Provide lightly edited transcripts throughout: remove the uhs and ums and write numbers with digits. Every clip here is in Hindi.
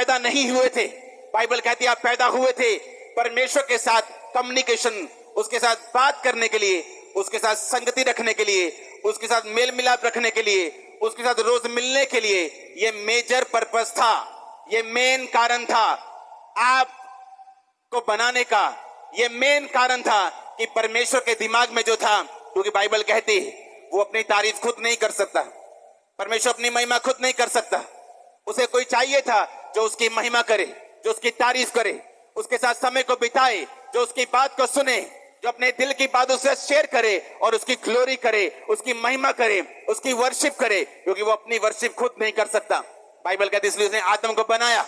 पैदा नहीं हुए थे, बाइबल कहती है आप पैदा हुए थे परमेश्वर के साथ कम्युनिकेशन, उसके साथ बात करने के लिए, उसके साथ संगति रखने के लिए, उसके साथ मेल मिलाप रखने के लिए, उसके साथ रोज मिलने के लिए। ये मेजर पर्पस था, ये मेन कारण था आप को बनाने का। ये मेन कारण था कि परमेश्वर के दिमाग में जो था, क्योंकि बाइबल कहती है वो अपनी तारीफ खुद नहीं कर सकता, परमेश्वर अपनी महिमा खुद नहीं कर सकता, उसे कोई चाहिए था जो उसकी महिमा करे, जो उसकी तारीफ करे, उसके साथ समय को बिताए, जो उसकी बात को सुने, जो अपने दिल की बात उससे शेयर करे और उसकी ग्लोरी करे, उसकी महिमा करे, उसकी वर्शिप करे, क्योंकि वो अपनी वर्शिप खुद नहीं कर सकता। बाइबल कहती है इसलिए उसने आदम को बनाया,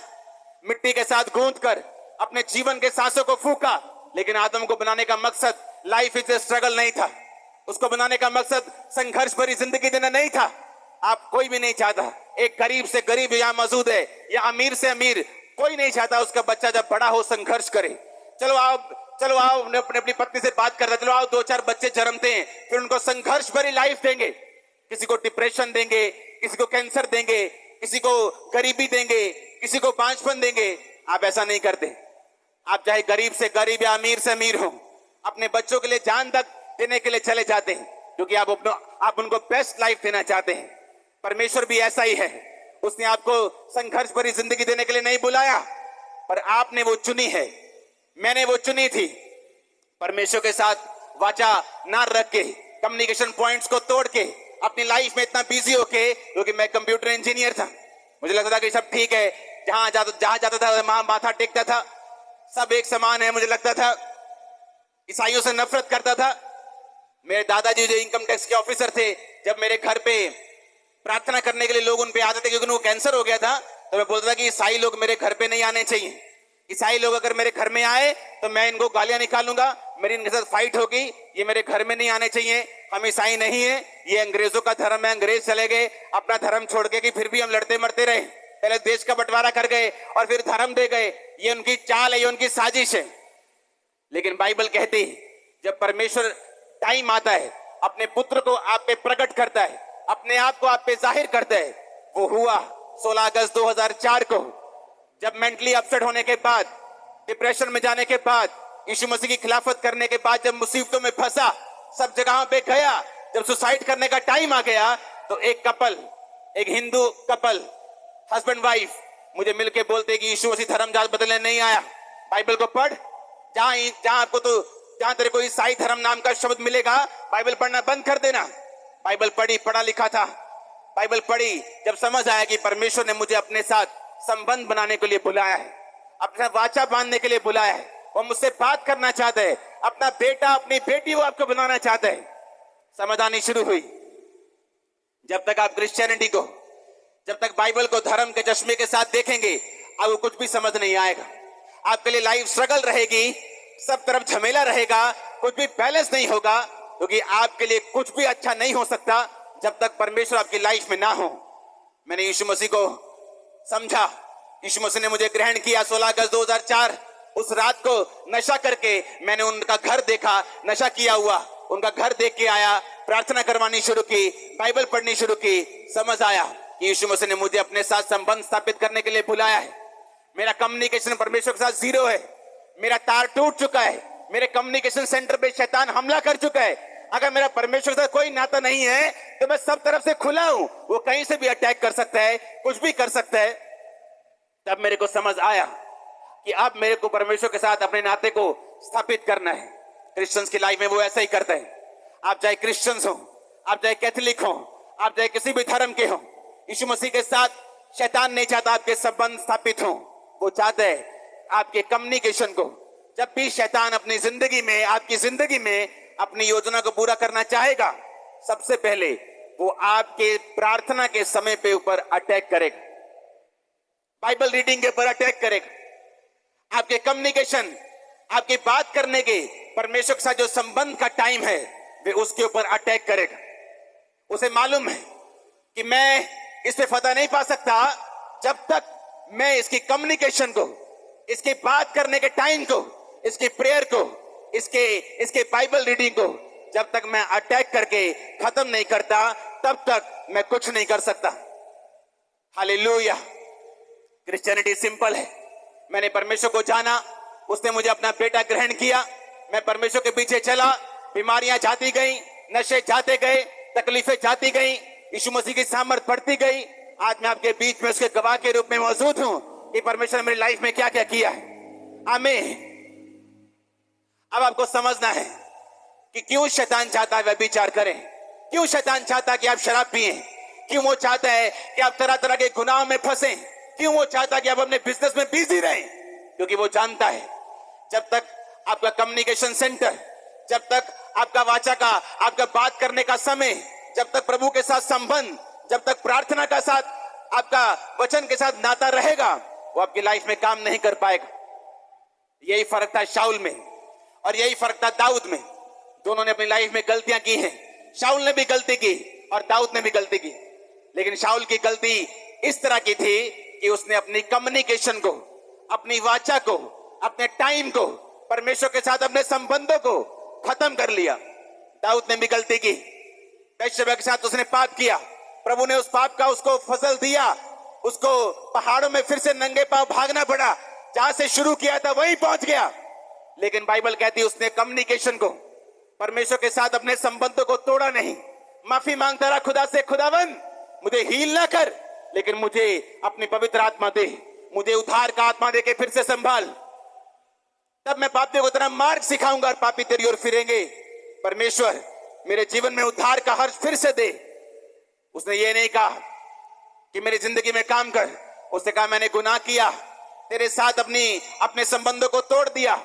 मिट्टी के साथ गूंथ कर अपने जीवन के सांसों को फूका। लेकिन आदम को बनाने का मकसद लाइफ इज ए स्ट्रगल नहीं था, उसको बनाने का मकसद संघर्ष भरी जिंदगी देना नहीं था। आप कोई भी नहीं चाहता, एक गरीब से गरीब यहां मौजूद है या अमीर से अमीर, कोई नहीं चाहता उसका बच्चा जब बड़ा हो संघर्ष करे। चलो आओ अपने अपनी पत्नी से बात करते, चलो आओ 2-4 बच्चे जन्मते हैं, फिर उनको संघर्ष भरी लाइफ देंगे, किसी को डिप्रेशन देंगे, किसी को कैंसर देंगे, किसी को गरीबी देंगे, किसी को बांझपन देंगे। आप ऐसा नहीं करते। आप चाहे गरीब से गरीब या अमीर से अमीर हो, अपने बच्चों के लिए जान तक देने के लिए चले जाते हैं, क्योंकि आप उनको बेस्ट लाइफ देना चाहते हैं। परमेश्वर भी ऐसा ही है, उसने आपको संघर्ष भरी जिंदगी देने के लिए नहीं बुलाया, पर आपने वो चुनी है, मैंने वो चुनी थी। परमेश्वर के साथ वाचा ना रख के, कम्युनिकेशन पॉइंट्स को तोड़ के, अपनी लाइफ में इतना बिजी होके, क्योंकि मैं कंप्यूटर इंजीनियर था, मुझे लगता था कि सब ठीक है, जहां जाता था वहां माथा टेकता था, सब एक समान है, मुझे लगता था। ईसाइयों से नफरत करता था। मेरे दादाजी जो इनकम टैक्स के ऑफिसर थे, जब मेरे घर पे प्रार्थना करने के लिए लोग उन पे आते थे, क्योंकि उनको कैंसर हो गया था, तो मैं बोलता था कि ईसाई लोग मेरे घर पे नहीं आने चाहिए, ईसाई लोग अगर मेरे घर में आए तो मैं इनको गालियां निकालूंगा, मेरी इनके साथ फाइट होगी, ये मेरे घर में नहीं आने चाहिए, हम ईसाई नहीं है, ये अंग्रेजों का धर्म है, अंग्रेज चले गए अपना धर्म छोड़ के, कि फिर भी हम लड़ते मरते रहे, पहले देश का बंटवारा कर गए और फिर धर्म दे गए, ये उनकी चाल है, ये उनकी साजिश है। लेकिन बाइबल कहती है जब परमेश्वर टाइम आता है, अपने पुत्र को आप पे प्रकट करता है, अपने आप को आप पे जाहिर करता है। वो हुआ 16 अगस्त 2004 को, जब मेंटली अपसेट होने के बाद, डिप्रेशन में जाने के बाद, यीशु मसीह की खिलाफत करने के बाद, जब मुसीबतों में फंसा, सब जगहों पे गया, जब सुसाइड करने का टाइम आ गया, तो एक कपल, एक हिंदू कपल, हस्बैंड वाइफ मुझे मिलके बोलते कि यीशु मसीह धर्म जात बदलने नहीं आया, बाइबल को पढ़, जहां तेरे को ईसाई धर्म नाम का शब्द मिलेगा, बाइबल पढ़ना बंद कर देना। बाइबल पढ़ी, पढ़ा लिखा था, बाइबल पढ़ी, जब समझ आया कि परमेश्वर ने मुझे अपने साथ संबंध बनाने के लिए बुलाया है, अपने साथ वाचा बांधने के लिए बुलाया है, वो मुझसे बात करना चाहता है, अपना बेटा अपनी बेटी वो आपको बनाना चाहता है। समझ आनी शुरू हुई। जब तक आप क्रिश्चियनिटी को, जब तक बाइबल को धर्म के चश्मे के साथ देखेंगे, आपको कुछ भी समझ नहीं आएगा। आपके लिए लाइफ स्ट्रगल रहेगी, सब तरफ झमेला रहेगा, कुछ भी बैलेंस नहीं होगा, क्योंकि आपके लिए कुछ भी अच्छा नहीं हो सकता जब तक परमेश्वर आपकी लाइफ में ना हो। मैंने यीशु मसीह को समझा, यीशु मसीह ने मुझे ग्रहण किया 16 अगस्त 2004। उस रात को नशा करके मैंने उनका घर देखा, नशा किया हुआ उनका घर देख के आया, प्रार्थना करवानी शुरू की, बाइबल पढ़नी शुरू की, समझ आया कि यीशु मसीह ने मुझे अपने साथ संबंध स्थापित करने के लिए बुलाया है। मेरा कम्युनिकेशन परमेश्वर के साथ जीरो है, मेरा तार टूट चुका है, मेरे कम्युनिकेशन सेंटर पे शैतान हमला कर चुका है। अगर मेरा परमेश्वर से कोई नाता नहीं है तो मैं सब तरफ से खुला हूं, वो कहीं से भी अटैक कर सकता है, कुछ भी कर सकता है। तब मेरे को समझ आया कि अब मेरे को परमेश्वर के साथ अपने नाते को स्थापित करना है। क्रिश्चियंस की लाइफ में वो ऐसा ही करता है। आप चाहे क्रिश्चियंस हो, आप चाहे कैथोलिक हो, आप चाहे किसी भी धर्म के हो, यीशु मसीह के साथ शैतान नहीं चाहता आपके संबंध स्थापित हो, वो चाहता है आपके कम्युनिकेशन को। जब भी शैतान अपनी जिंदगी में, आपकी जिंदगी में अपनी योजना को पूरा करना चाहेगा, सबसे पहले वो आपके प्रार्थना के समय पे ऊपर अटैक करेगा, बाइबल रीडिंग के ऊपर अटैक करेगा, आपके कम्युनिकेशन, आपकी बात करने के, परमेश्वर के साथ जो संबंध का टाइम है, वे उसके ऊपर अटैक करेगा। उसे मालूम है कि मैं इस पे फतह नहीं पा सकता जब तक मैं इसकी कम्युनिकेशन को, इसकी बात करने के टाइम को, इसकी प्रेयर को, इसके बाइबल रीडिंग को जब तक मैं अटैक करके खत्म नहीं करता, तब तक मैं कुछ नहीं कर सकता। हालेलुया। क्रिश्चियनिटी सिंपल है। मैंने परमेश्वर को जाना, उसने मुझे अपना बेटा ग्रहण किया, मैं परमेश्वर के पीछे चला, बीमारियां जाती गई, नशे जाते गए, तकलीफें जाती गई, यीशु मसीह की सामर्थ बढ़ती गई। आज मैं आपके बीच में उसके गवाह के रूप में मौजूद हूं कि परमेश्वर ने मेरी लाइफ में क्या क्या किया है। आमीन। अब आपको समझना है कि क्यों शैतान चाहता है व्यभिचार करें, क्यों शैतान चाहता है कि आप शराब पिए, क्यों वो चाहता है कि आप तरह तरह के गुनाहों में फंसे, क्यों वो चाहता है कि आप अपने बिजनेस में बिजी रहें। क्योंकि वो जानता है जब तक आपका कम्युनिकेशन सेंटर, जब तक आपका वाचा का, आपका बात करने का समय, जब तक प्रभु के साथ संबंध, जब तक प्रार्थना का साथ आपका वचन के साथ नाता रहेगा, वो आपकी लाइफ में काम नहीं कर पाएगा। यही फर्क था शाऊल में और यही फर्क था दाऊद में। दोनों ने अपनी लाइफ में गलतियां की हैं। शाऊल ने भी गलती की और दाऊद ने भी गलती की, लेकिन शाऊल की गलती इस तरह की थी कि उसने अपनी कम्युनिकेशन को, अपनी वाचा को, अपने टाइम को, परमेश्वर के साथ अपने संबंधों को खत्म कर लिया। दाऊद ने भी गलती की, बैशेबा के साथ उसने पाप किया, प्रभु ने उस पाप का उसको फजल दिया, उसको पहाड़ों में फिर से नंगे पांव भागना पड़ा, जहां से शुरू किया था वहीं पहुंच गया। लेकिन बाइबल कहती है उसने कम्युनिकेशन को, परमेश्वर के साथ अपने संबंधों को तोड़ा नहीं। माफी मांगता रहा खुदा से, खुदावन मुझे हील ना कर, लेकिन मुझे अपनी पवित्र आत्मा दे, मुझे उद्धार का आत्मा दे के फिर से संभाल, तब मैं पापियों को तेरा मार्ग सिखाऊंगा और पापी तेरी ओर फिरेंगे। परमेश्वर मेरे जीवन में उद्धार का हर्ष फिर से दे। उसने ये नहीं कहा कि मेरी जिंदगी में काम कर, उसने कहा मैंने गुनाह किया, तेरे साथ अपने संबंधों को तोड़ दिया,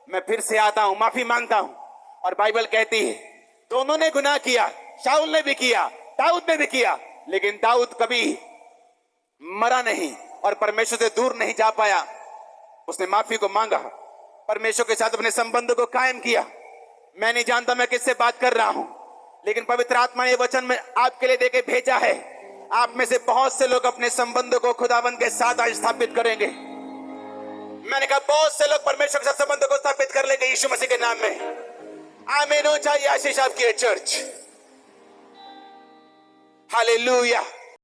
मैं फिर से आता हूं, माफी मांगता हूं। और बाइबल कहती है दोनों ने गुनाह किया, शाऊल ने भी किया, दाऊद ने भी किया, लेकिन दाऊद कभी मरा नहीं और परमेश्वर से दूर नहीं जा पाया। उसने माफी को मांगा, परमेश्वर के साथ अपने संबंध को कायम किया। मैं नहीं जानता मैं किससे बात कर रहा हूं, लेकिन पवित्र आत्मा ने वचन में आपके लिए देके भेजा है। आप में से बहुत से लोग अपने संबंधों को खुदावन के साथ आज स्थापित करेंगे। मैंने कहा बहुत से लोग परमेश्वर के साथ संबंधों को स्थापित कर लेंगे यीशु मसीह के नाम में। आमीन हो जाए, आशीष आपकी है चर्च। हालेलुया।